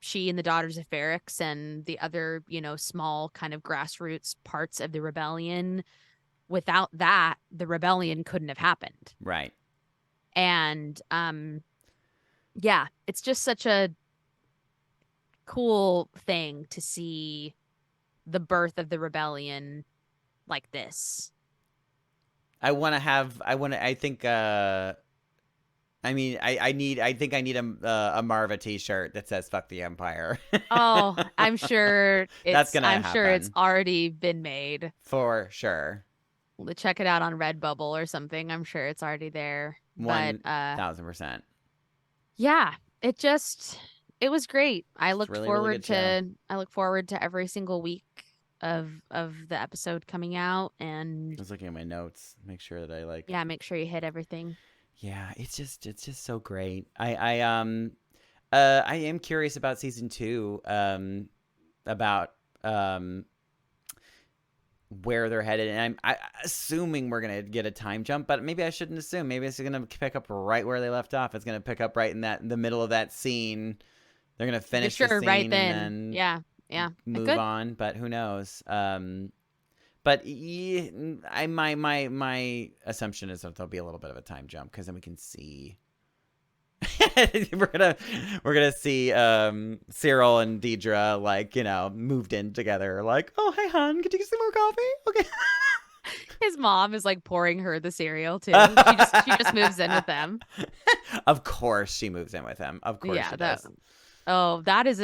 she and the Daughters of Ferrix and the other, small kind of grassroots parts of the rebellion, without that, the rebellion couldn't have happened. Right. And yeah, it's just such a cool thing to see the birth of the rebellion like this. I think I think I need a Marva t-shirt that says "Fuck the Empire." Oh, I'm sure That's gonna I'm sure it's happen. already been made. For sure. Check it out on Redbubble or something. I'm sure it's already there. But 1000%. yeah, it was great. I looked really, really forward good show. I look forward to every single week of the episode coming out, I and was looking at my notes, make sure that I yeah, make sure you hit everything. Yeah, it's just so great. I am curious about season 2, about where they're headed, and I'm assuming we're gonna get a time jump, but maybe I shouldn't assume. Maybe it's gonna pick up right where they left off. It's gonna pick up right in the middle of that scene. They're gonna finish the scene Right and then. then Yeah. move Good. on, but who knows? But my assumption is that there'll be a little bit of a time jump, because then we can see. we're gonna see Cyril and Deidre, like, moved in together. Like, oh, hey hon, could you get some more coffee? Okay. His mom is like pouring her the cereal too. She just moves in with them. Of course she moves in with him. Of course she does. That is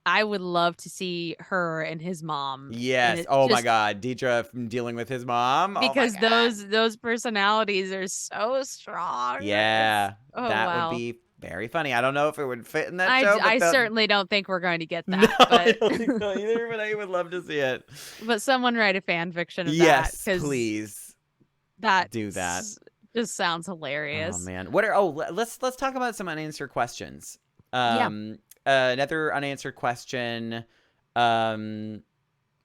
I would love to see her and his mom. Yes. Oh my God, Deidre dealing with his mom. Because oh my God. those personalities are so strong. Yeah, that wow. would be very funny. I don't know if it would fit in that show. I certainly don't think we're going to get that. No, but... I don't think so either, but I would love to see it. But someone write a fan fiction of yes, that. Please. Do that. Just sounds hilarious. Oh man. Let's talk about some unanswered questions. Another unanswered question,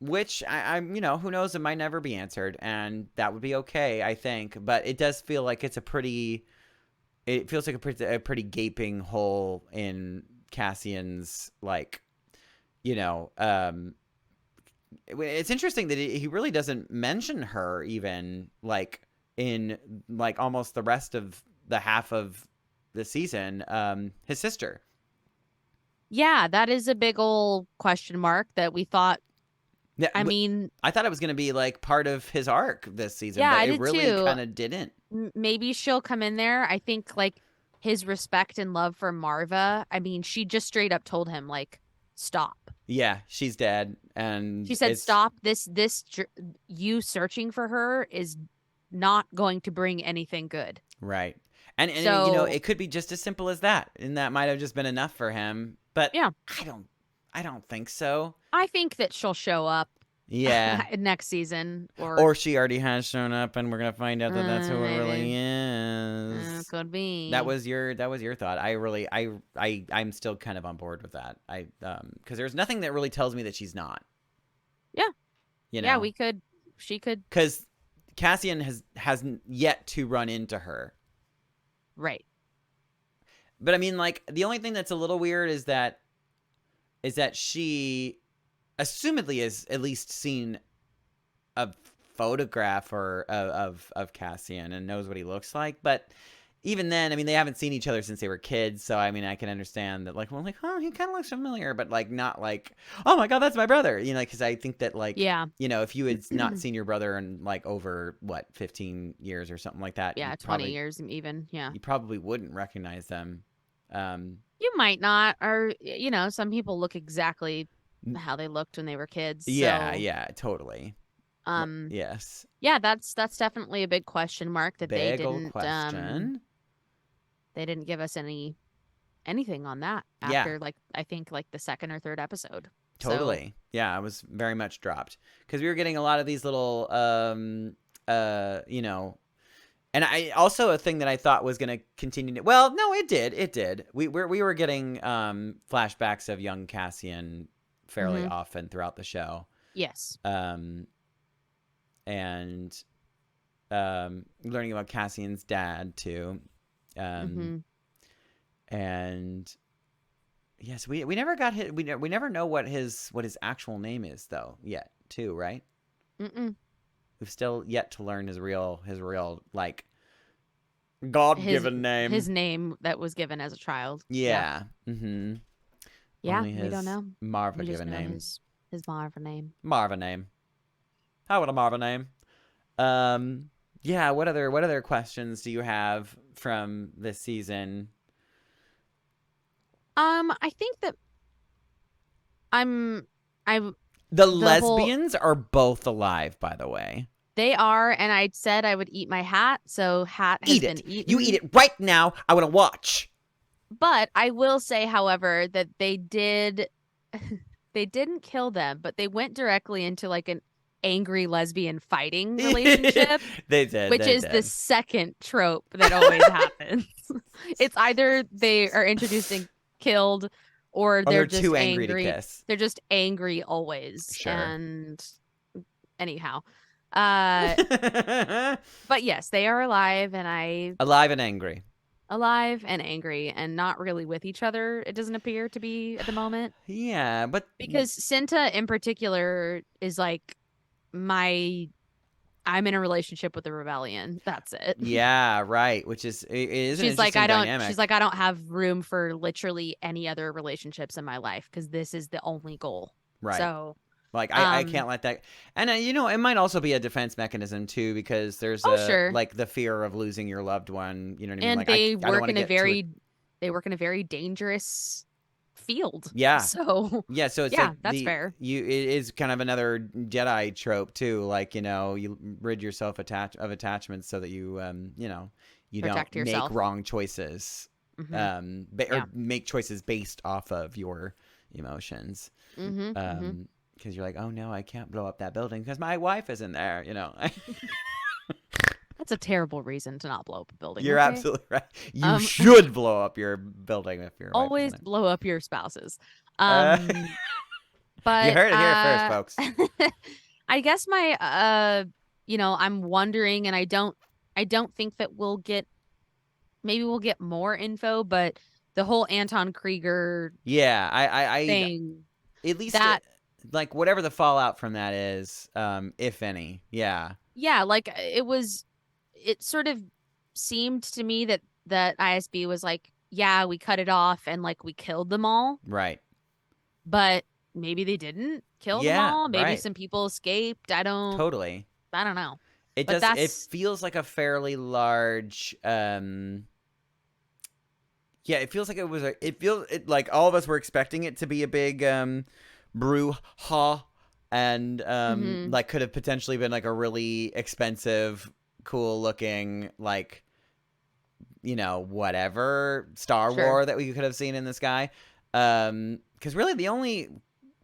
which I'm, who knows, it might never be answered, and that would be okay, I think. But it does feel like it's it feels like a pretty gaping hole in Cassian's, like, it's interesting that he really doesn't mention her even, like, in, like, almost the rest of the half of the season, his sister. Yeah, that is a big old question mark that we thought. Yeah, I mean, I thought it was going to be like part of his arc this season, yeah, but it really kind of didn't. Maybe she'll come in there. I think, like, his respect and love for Marva. I mean, she just straight up told him, like, stop. Yeah, she's dead, and she said, stop. This you searching for her is not going to bring anything good. Right. And so, it could be just as simple as that, and that might have just been enough for him. But yeah, I don't think so. I think that she'll show up. Yeah. Next season, or she already has shown up, and we're gonna find out that that's who it really is. Could be. That was your thought. I'm still kind of on board with that. Because there's nothing that really tells me that she's not. Yeah. Yeah, she could. Because Cassian hasn't yet to run into her. Right. But I mean, like, the only thing that's a little weird is that she assumedly has at least seen a photograph of Cassian and knows what he looks like. But even then, I mean, they haven't seen each other since they were kids. So, I mean, I can understand that, like, well, like, oh, he kind of looks familiar, but, like, not like, oh my God, that's my brother. You know, because I think that, like, Yeah. you know, if you had not seen your brother in, like, over, 15 years or something like that. Yeah, 20 years even. Yeah. You probably wouldn't recognize them. You might not, or, you know, some people look exactly how they looked when they were kids. Yeah, so, yeah, totally. Yes. Yeah, that's definitely a big question mark that Big they old didn't question. they didn't give us anything on that after like I think like the second or third episode. Totally. So, yeah, it was very much dropped because we were getting a lot of these little you know, and I also a thing that I thought was going to continue well, no, it did. We were getting flashbacks of young Cassian fairly often throughout the show. Yes. And learning about Cassian's dad too. And yes, we never got his, we never know what his actual name is though yet too, right? We've still yet to learn his real like God-given name. His name that was given as a child. Yeah. Yeah, Only we don't know. Marva We just given know name. his Marva name. Marva name. How would a Marva name? Yeah, what other questions do you have from this season? I think that The lesbians are both alive, by the way. They are, and I said I would eat my hat, so hat has been eaten. You eat it right now. I want to watch. But I will say, however, that they didn't kill them, but they went directly into like an angry lesbian fighting relationship. They did. Which is the second trope that always happens. It's either they are introduced and killed, or they're just too angry to kiss. They're just angry always. Sure. And anyhow. But yes, they are alive, and alive and angry. Alive and angry, and not really with each other, it doesn't appear to be at the moment. Yeah, but because Cinta in particular is like I'm in a relationship with the rebellion. That's it. Yeah, right. Which is she's like dynamic. She's like, I don't have room for literally any other relationships in my life because this is the only goal. Right. So like I can't let that. And you know, it might also be a defense mechanism too, because there's sure. like the fear of losing your loved one. You know what I mean? And like, they I work in a very dangerous field. Yeah. So it's like that's fair. It is kind of another Jedi trope too. Like, you know, you rid yourself of attachments so that you you know, you protect don't yourself. make wrong choices. Or make choices based off of your emotions. Because you're like, oh no, I can't blow up that building because my wife is in there. You know. That's a terrible reason to not blow up a building. You're absolutely right. You should blow up your building if you're always blow up your spouses. But you heard it here first, folks. I guess my you know, I'm wondering, and I don't think that we'll get more info, but the whole Anton Krieger I thing, at least that like whatever the fallout from that is, if any. Yeah, like it sort of seemed to me that ISB was like, yeah, we cut it off and like we killed them all. Right. But maybe they didn't kill them all. Maybe some people escaped. I don't know. It feels like a fairly large it feels like like all of us were expecting it to be a big brouhaha and like could have potentially been like a really expensive, cool looking, like, you know, whatever Star War that we could have seen in the sky. Because really the only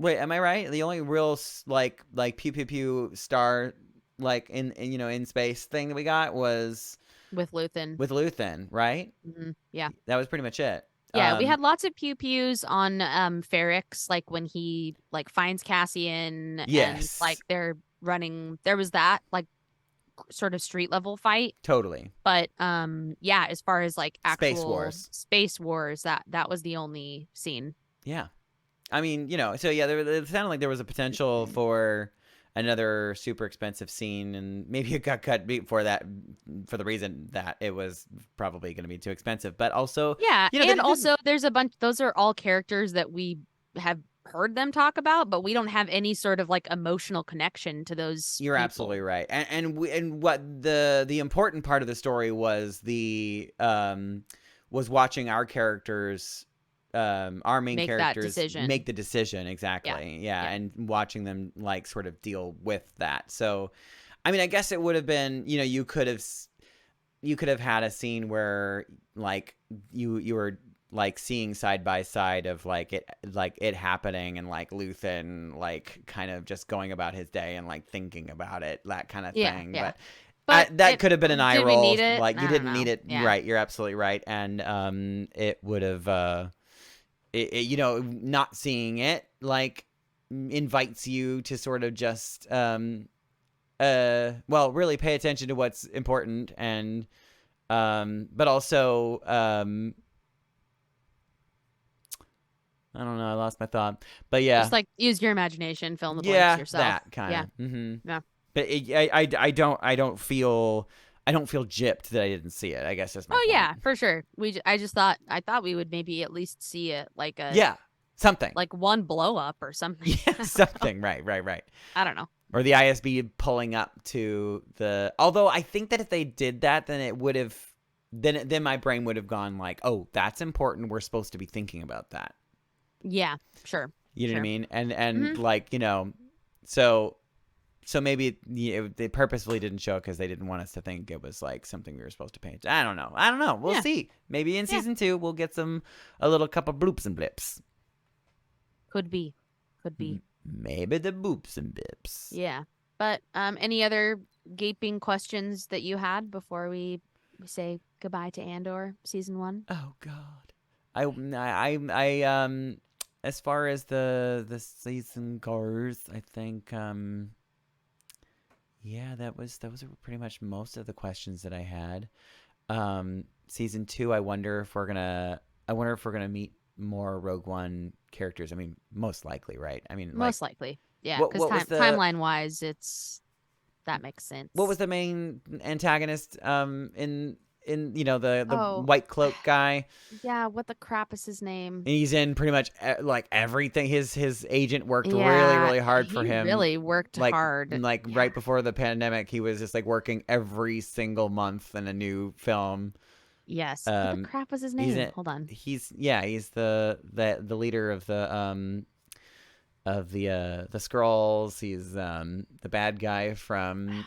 am I right? The only real like pew pew pew star like in you know in space thing that we got was with Luthen. Right? Yeah, that was pretty much it. Yeah, we had lots of pew pews on Ferrix, like when he like finds Cassian. Yes, and like they're running. There was that like sort of street level fight. Totally. But yeah, as far as like actual space wars, that was the only scene. Yeah, I mean, you know, so yeah, it sounded like there was a potential for another super expensive scene, and maybe it got cut for that, for the reason that it was probably going to be too expensive. But also, Yeah, you know, and also there's a bunch. Those are all characters that we have heard them talk about, but we don't have any sort of like emotional connection to those you're people. absolutely right. And what the important part of the story was was watching our characters, our main Make that characters decision. make the decision. Exactly. Yeah. And watching them like sort of deal with that. So, I mean, I guess it would have been, you know, you could have had a scene where like you were like seeing side by side of like it happening, and like Luthen like kind of just going about his day and like thinking about it, that kind of thing. Yeah. But that could have been an eye did we roll. need it? Like, you I didn't don't need know. it. Yeah. Right. You're absolutely right. And it would have you know, not seeing it like invites you to sort of just well, really pay attention to what's important, and but also I don't know, I lost my thought. But yeah. Just like use your imagination, fill in the Yeah, blanks yourself. that kind of. Yeah. Mm-hmm. Yeah. But I don't feel gypped that I didn't see it. I guess that's my Oh point. yeah, for sure. I thought we would maybe at least see it like a Yeah, something. like one blow up or something. Yeah, something. Right. I don't know. Or the ISB pulling up to the. Although I think that if they did that, then it would have. Then my brain would have gone like, oh, that's important. We're supposed to be thinking about that. Yeah, sure. You know what I Sure. mean? And like, you know, so maybe they purposefully didn't show it because they didn't want us to think it was like something we were supposed to pay. I don't know. We'll see. Maybe in season 2 we'll get a little couple bloops and blips. Could be. Maybe the boops and bips. Yeah. But any other gaping questions that you had before we say goodbye to Andor season 1? Oh God, I as far as the season goes, I think yeah, that was pretty much most of the questions that I had. Season 2, I wonder if we're gonna meet more Rogue One characters. I mean, most likely, right? I mean, Most likely. Yeah, what because was the- timeline wise, that makes sense. what was the main antagonist in you know, the Oh. white cloak guy? Yeah, what the crap is his name? And he's in pretty much like everything. His agent worked really, Yeah, really hard for he him. really worked like, hard. Like Yeah. right before the pandemic, he was just like working every single month in a new film. Yes. What the crap was his name? Hold on. He's the leader of the Skrulls. He's the bad guy from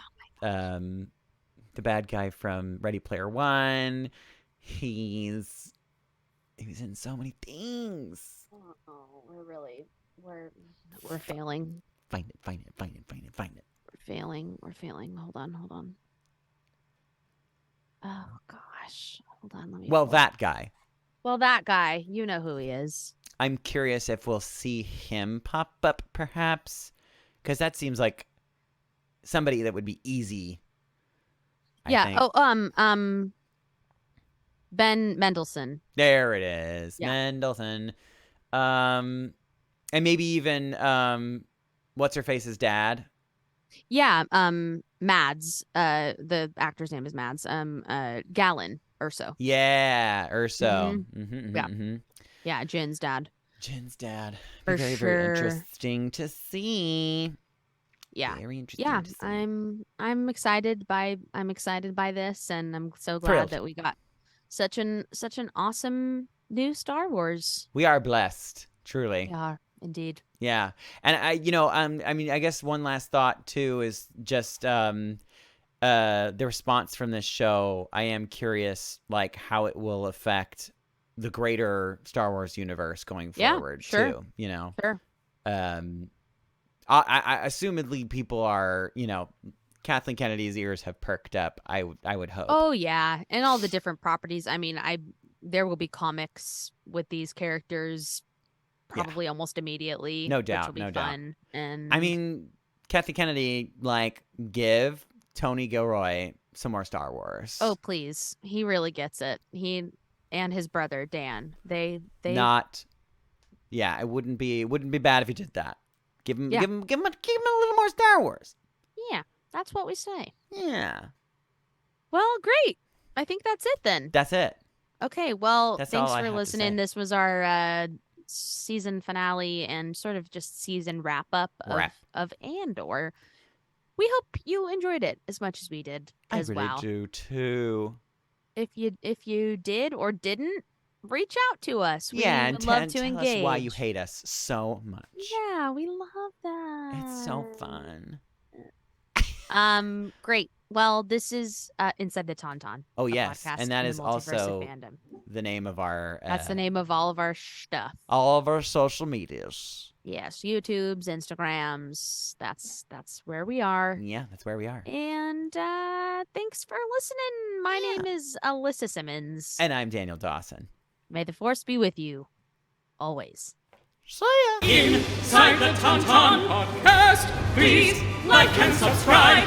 the bad guy from Ready Player One. He was in so many things. Oh, we're failing. Find it. We're failing. Hold on. Oh gosh. Hold on, let me Well, pull- that guy. Well, that guy. You know who he is. I'm curious if we'll see him pop up, perhaps, because that seems like somebody that would be easy. I think. Oh, Ben Mendelsohn. There it is, Yeah. Mendelsohn. And maybe even what's her face's dad. Yeah, Mads. The actor's name is Mads. Gallon Urso. Yeah, Urso. Yeah. Yeah, Jin's dad. Jin's dad. For Very, sure. very interesting to see. Yeah. Very interesting. Yeah, to see. I'm excited by this, and I'm so glad Thrilled. that we got such an awesome new Star Wars. We are blessed, truly. We are indeed. Yeah. And I mean, I guess one last thought too is just the response from this show. I am curious like how it will affect the greater Star Wars universe going forward too, you know. Sure. I assumedly people are, you know, Kathleen Kennedy's ears have perked up. I would hope. Oh yeah, and all the different properties. I mean, there will be comics with these characters probably almost immediately. No which doubt, will be no doubt. fun. And I mean, Kathleen Kennedy, like, give Tony Gilroy some more Star Wars. oh please, he really gets it. He and his brother Dan. They not. Yeah, it wouldn't be bad if he did that. Give him a little more Star Wars. Yeah, that's what we say. Yeah. Well, great. I think that's it then. That's it. Okay, well, That's thanks all I for have to listening. say. This was our season finale and sort of just season wrap up of Andor. We hope you enjoyed it as much as we did. I 'Cause, really wow, do too. if you did or didn't, reach out to us. We Yeah, and would love to tell engage. us why you hate us so much. Yeah, we love that. It's so fun. Great. Well, this is Inside the Tauntaun. Oh, a yes, podcast and that in is the multiverse of also fandom. the name of our That's the name of all of our stuff. all of our social medias. Yes, YouTubes, Instagrams. That's where we are. Yeah, that's where we are. And thanks for listening. My name is Alyssa Simmons. And I'm Daniel Dawson. May the force be with you always. See ya. Inside the Tauntaun podcast. Please like and subscribe.